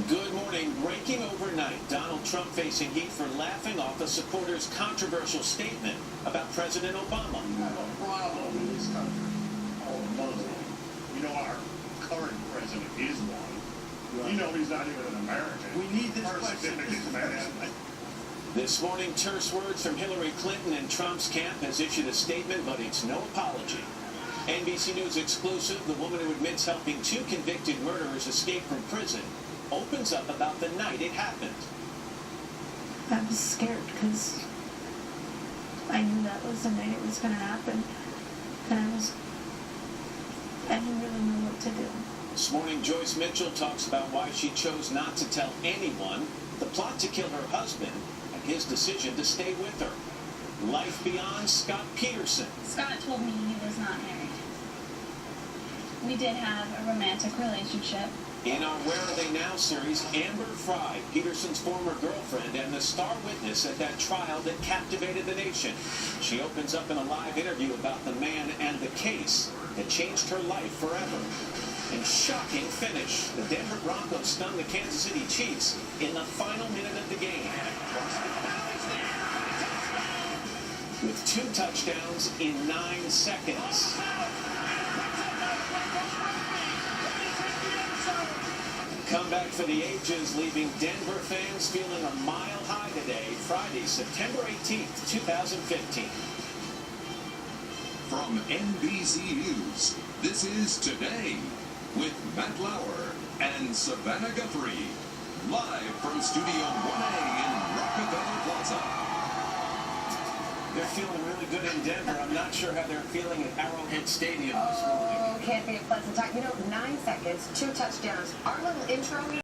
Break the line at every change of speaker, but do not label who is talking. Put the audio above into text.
Good morning. Breaking overnight, Donald Trump facing heat for laughing off a supporter's controversial statement about President Obama.
We have a problem in this country. Oh, Muslim. You know, our current president is one. Right. You know he's not even an American. We need this question.
This morning, terse words from Hillary Clinton and Trump's camp has issued a statement, but it's no apology. NBC News exclusive, the woman who admits helping two convicted murderers escape from prison opens up about the night it happened.
I was scared because I knew that was the night it was going to happen. And I didn't really know what to do.
This morning, Joyce Mitchell talks about why she chose not to tell anyone the plot to kill her husband and his decision to stay with her. Life beyond Scott Peterson.
Scott told me he was not married. We did have a romantic relationship.
In our Where Are They Now series, Amber Fri, Peterson's former girlfriend and the star witness at that trial that captivated the nation. She opens up in a live interview about the man and the case that changed her life forever. And shocking finish. The Denver Broncos stunned the Kansas City Chiefs in the final minute of the game. With 2 touchdowns in 9 seconds. Comeback for the ages, leaving Denver fans feeling a mile high today, Friday, September 18th, 2015.
From NBC News, this is Today with Matt Lauer and Savannah Guthrie. Live from Studio 1A in Rockefeller Plaza.
They're feeling really good in Denver. I'm not sure how they're feeling at Arrowhead Stadium this morning.
Oh, can't be a pleasant time. You know, 9 seconds, 2 touchdowns. Our little intro